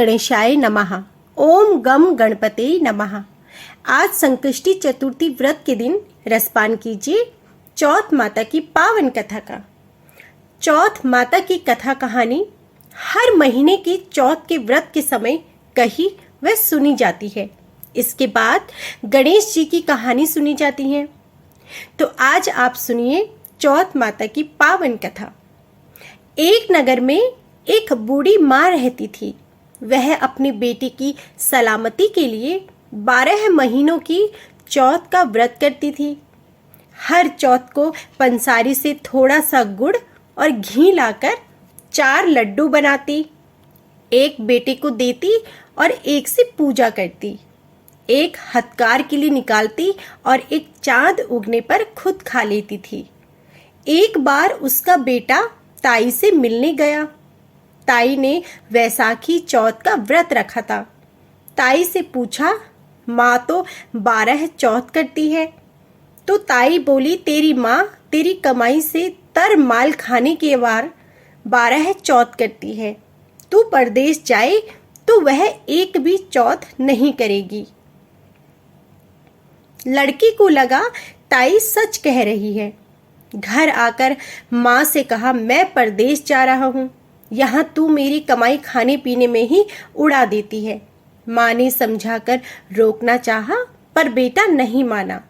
गणेशाय नमः। ओम गम गणपते नमः। आज संकष्टी चतुर्थी व्रत के दिन रसपान कीजिए चौथ माता की पावन कथा का। चौथ माता की कथा कहानी हर महीने की चौथ के व्रत के समय कही व सुनी जाती है। इसके बाद गणेश जी की कहानी सुनी जाती है। तो आज आप सुनिए चौथ माता की पावन कथा। एक नगर में एक बूढ़ी माँ रहती थी। वह अपनी बेटी की सलामती के लिए 12 महीनों की चौथ का व्रत करती थी। हर चौथ को पंसारी से थोड़ा सा गुड़ और घी लाकर 4 लड्डू बनाती, एक बेटे को देती और एक से पूजा करती, एक हथकार के लिए निकालती और एक चांद उगने पर खुद खा लेती थी। एक बार उसका बेटा ताई से मिलने गया। ताई ने वैसाखी चौथ का व्रत रखा था। ताई से पूछा, माँ तो 12 चौथ करती है। तो ताई बोली, तेरी माँ तेरी कमाई से तर माल खाने के वार 12 चौथ करती है। तू परदेश जाए तो वह एक भी चौथ नहीं करेगी। लड़की को लगा ताई सच कह रही है। घर आकर माँ से कहा, मैं परदेश जा रहा हूँ, यहाँ तू मेरी कमाई खाने पीने में ही उड़ा देती है। माँ ने समझाकर रोकना चाहा पर बेटा नहीं माना।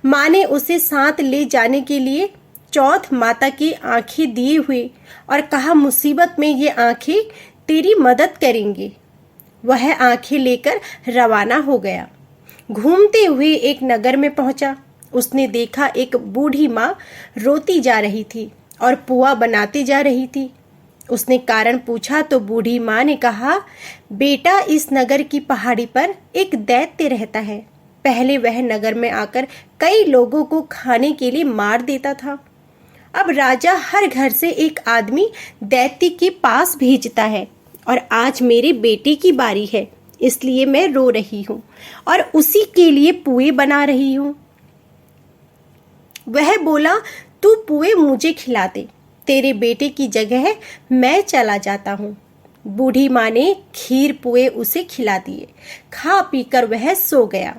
माँ ने उसे साथ ले जाने के लिए चौथ माता की आंखें दिए हुए और कहा, मुसीबत में ये आंखें तेरी मदद करेंगी। वह आंखें लेकर रवाना हो गया। घूमते हुए एक नगर में पहुंचा। उसने देखा एक बूढ़ी माँ रोती जा रही थी और पुआ बनाती जा रही थी। उसने कारण पूछा तो बूढ़ी माँ ने कहा, बेटा इस नगर की पहाड़ी पर एक दैत्य रहता है। पहले वह नगर में आकर कई लोगों को खाने के लिए मार देता था। अब राजा हर घर से एक आदमी दैत्य के पास भेजता है और आज मेरे बेटे की बारी है, इसलिए मैं रो रही हूँ और उसी के लिए पुए बना रही हूँ। वह बोला, तू पुए मुझे खिला दे, तेरे बेटे की जगह मैं चला जाता हूँ। बूढ़ी माँ ने खीर पुए उसे खिला दिए। खा पीकर वह सो गया।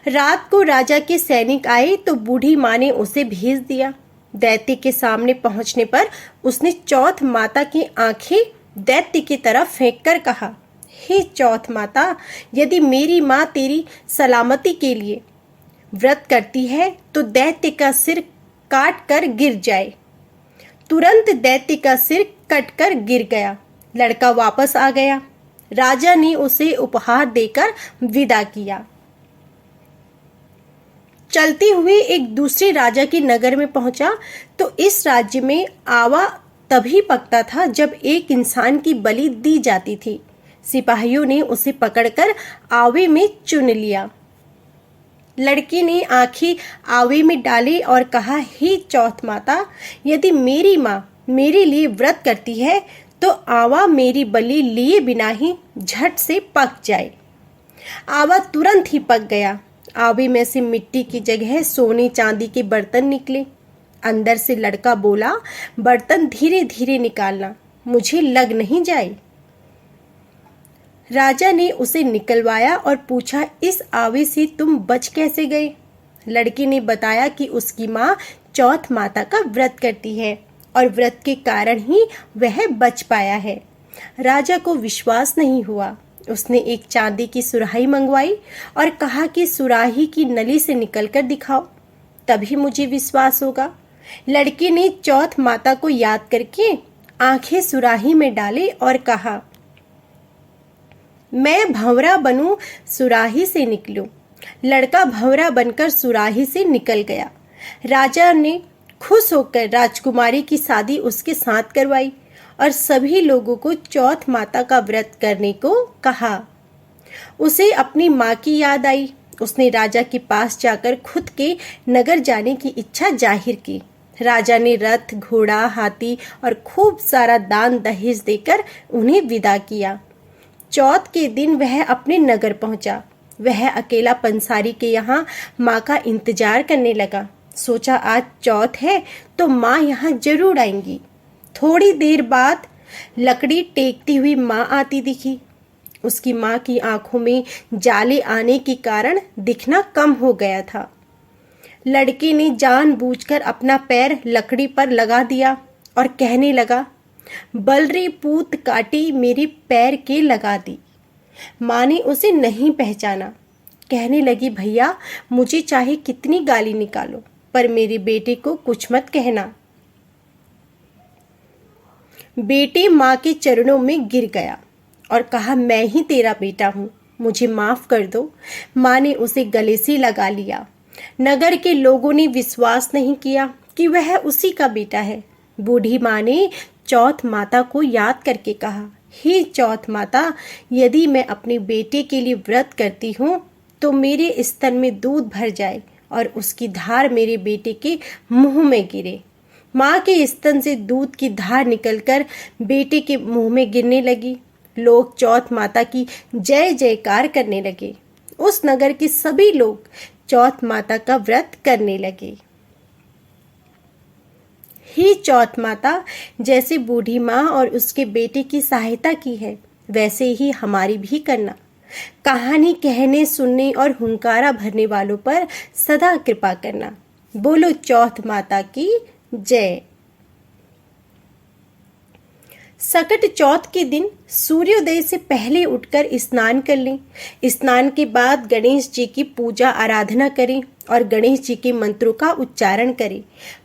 रात को राजा के सैनिक आए तो बूढ़ी माँ ने उसे भेज दिया। दैत्य के सामने पहुंचने पर उसने चौथ माता की आंखें दैत्य की तरफ फेंक कर कहा, हे चौथ माता, यदि मेरी माँ तेरी सलामती के लिए व्रत करती है तो दैत्य का सिर काट कर गिर जाए। तुरंत दैत्य का सिर कटकर गिर गया। लड़का वापस आ गया। राजा ने उसे उपहार देकर विदा किया। चलते हुए एक दूसरे राजा के नगर में पहुंचा तो इस राज्य में आवा तभी पकता था जब एक इंसान की बलि दी जाती थी। सिपाहियों ने उसे पकड़कर आवे में चुन लिया। लड़की ने आंखें आवे में डाली और कहा, हे चौथ माता, यदि मेरी माँ मेरे लिए व्रत करती है तो आवा मेरी बलि लिए बिना ही झट से पक जाए। आवा तुरंत ही पक गया। आवे में से मिट्टी की जगह सोने चांदी के बर्तन निकले। अंदर से लड़का बोला, बर्तन धीरे धीरे निकालना, मुझे लग नहीं जाए। राजा ने उसे निकलवाया और पूछा, इस आवे से तुम बच कैसे गए? लड़की ने बताया कि उसकी माँ चौथ माता का व्रत करती है और व्रत के कारण ही वह बच पाया है। राजा को विश्वास नहीं हुआ। उसने एक चांदी की सुराही मंगवाई और कहा कि सुराही की नली से निकलकर दिखाओ, तभी मुझे विश्वास होगा। लड़की ने चौथ माता को याद करके आंखें सुराही में डाली और कहा, मैं भंवरा बनूं, सुराही से निकलूं। लड़का भंवरा बनकर सुराही से निकल गया। राजा ने खुश होकर राजकुमारी की शादी उसके साथ करवाई और सभी लोगों को चौथ माता का व्रत करने को कहा। उसे अपनी माँ की याद आई। उसने राजा के पास जाकर खुद के नगर जाने की इच्छा जाहिर की। राजा ने रथ, घोड़ा, हाथी और खूब सारा दान दहेज देकर उन्हें विदा किया। चौथ के दिन वह अपने नगर पहुंचा। वह अकेला पंसारी के यहाँ माँ का इंतजार करने लगा। सोचा, आज चौथ है तो माँ यहाँ जरूर आएंगी। थोड़ी देर बाद लकड़ी टेकती हुई माँ आती दिखी। उसकी माँ की आंखों में जाले आने के कारण दिखना कम हो गया था। लड़के ने जानबूझकर अपना पैर लकड़ी पर लगा दिया और कहने लगा, बलरी पूत काटी मेरी पैर के लगा दी। माँ ने उसे नहीं पहचाना। कहने लगी, भैया मुझे चाहे कितनी गाली निकालो पर मेरे बेटे को कुछ मत कहना। बेटे माँ के चरणों में गिर गया और कहा, मैं ही तेरा बेटा हूँ, मुझे माफ कर दो। माँ ने उसे गले से लगा लिया। नगर के लोगों ने विश्वास नहीं किया कि वह उसी का बेटा है। बूढ़ी माँ ने चौथ माता को याद करके कहा, हे चौथ माता, यदि मैं अपने बेटे के लिए व्रत करती हूँ तो मेरे स्तन में दूध भर जाए और उसकी धार मेरे बेटे के मुंह में गिरे। माँ के स्तन से दूध की धार निकलकर बेटे के मुंह में गिरने लगी। लोग चौथ माता की जय जयकार करने लगे। उस नगर के सभी लोग चौथ माता का व्रत करने लगे। ही चौथ माता, जैसे बूढ़ी माँ और उसके बेटे की सहायता की है वैसे ही हमारी भी करना। कहानी कहने, सुनने और हुंकारा भरने वालों पर सदा कृपा करना। बोलो चौथ माता की जय। सकट चौथ के दिन सूर्योदय से पहले उठकर स्नान कर लें। स्नान के बाद गणेश जी की पूजा आराधना करें और गणेश जी के मंत्रों का उच्चारण करें।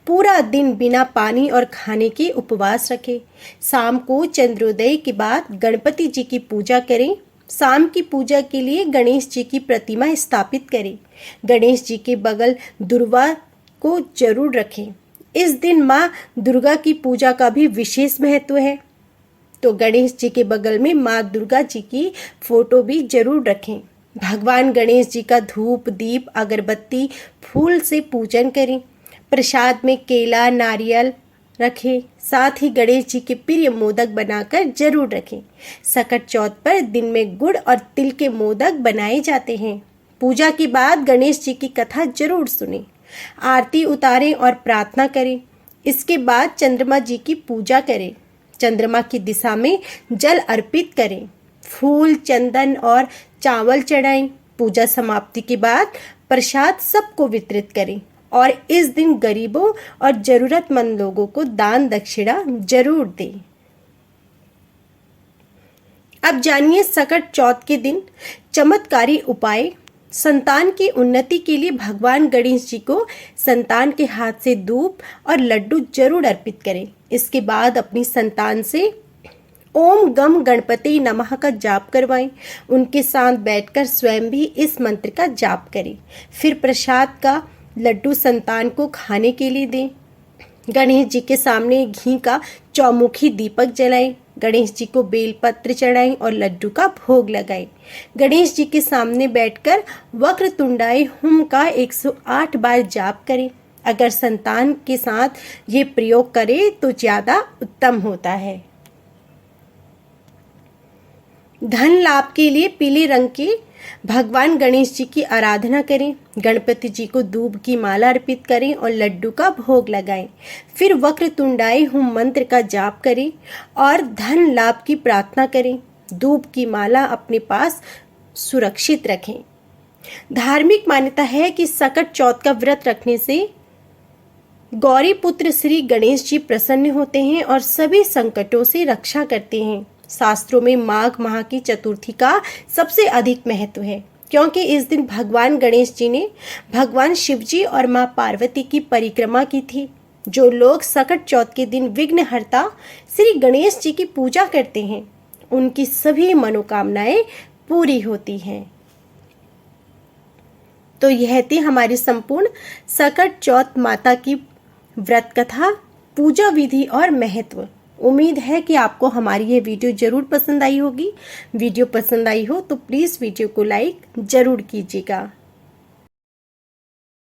पूरा दिन बिना पानी और खाने के उपवास रखें। शाम को चंद्रोदय के बाद गणपति जी की पूजा करें। शाम की पूजा के लिए गणेश जी की प्रतिमा स्थापित करें। गणेश जी के बगल दुर्वा को जरूर रखें। इस दिन माँ दुर्गा की पूजा का भी विशेष महत्व है, तो गणेश जी के बगल में माँ दुर्गा जी की फोटो भी जरूर रखें। भगवान गणेश जी का धूप, दीप, अगरबत्ती, फूल से पूजन करें। प्रसाद में केला, नारियल रखें। साथ ही गणेश जी के प्रिय मोदक बनाकर जरूर रखें। सकट चौथ पर दिन में गुड़ और तिल के मोदक बनाए जाते हैं। पूजा के बाद गणेश जी की कथा जरूर सुनें, आरती उतारें और प्रार्थना करें। इसके बाद चंद्रमा जी की पूजा करें। चंद्रमा की दिशा में जल अर्पित करें। फूल, चंदन और चावल चढ़ाएं। पूजा समाप्ति के बाद प्रसाद सबको वितरित करें और इस दिन गरीबों और जरूरतमंद लोगों को दान दक्षिणा जरूर दें। अब जानिए सकट चौथ के दिन चमत्कारी उपाय। संतान की उन्नति के लिए भगवान गणेश जी को संतान के हाथ से दूध और लड्डू जरूर अर्पित करें। इसके बाद अपनी संतान से ओम गम गणपति नमः का जाप करवाएं। उनके साथ बैठकर स्वयं भी इस मंत्र का जाप करें। फिर प्रसाद का लड्डू संतान को खाने के लिए दें। गणेश जी के सामने घी का चौमुखी दीपक जलाएं। गणेश जी को बेलपत्र चढ़ाएं और लड्डू का भोग लगाएं। गणेश जी के सामने बैठकर वक्रतुंडाय हुम का 108 बार जाप करें। अगर संतान के साथ ये प्रयोग करें तो ज्यादा उत्तम होता है। धन लाभ के लिए पीले रंग के भगवान गणेश जी की आराधना करें। गणपति जी को दूब की माला अर्पित करें और लड्डू का भोग लगाएं। फिर वक्रतुंडाय हुम मंत्र का जाप करें और धन लाभ की प्रार्थना करें। दूब की माला अपने पास सुरक्षित रखें। धार्मिक मान्यता है कि सकट चौथ का व्रत रखने से गौरी पुत्र श्री गणेश जी प्रसन्न होते हैं और सभी संकटों से रक्षा करते हैं। शास्त्रों में माघ माह की चतुर्थी का सबसे अधिक महत्व है, क्योंकि इस दिन भगवान गणेश जी ने भगवान शिव जी और मां पार्वती की परिक्रमा की थी। जो लोग सकट चौथ के दिन विघ्नहर्ता श्री गणेश जी की पूजा करते हैं, उनकी सभी मनोकामनाएं पूरी होती हैं। तो यह थी हमारी संपूर्ण सकट चौथ माता की व्रत कथा, पूजा विधि और महत्व। उम्मीद है कि आपको हमारी ये वीडियो जरूर पसंद आई होगी। वीडियो पसंद आई हो तो प्लीज़ वीडियो को लाइक जरूर कीजिएगा।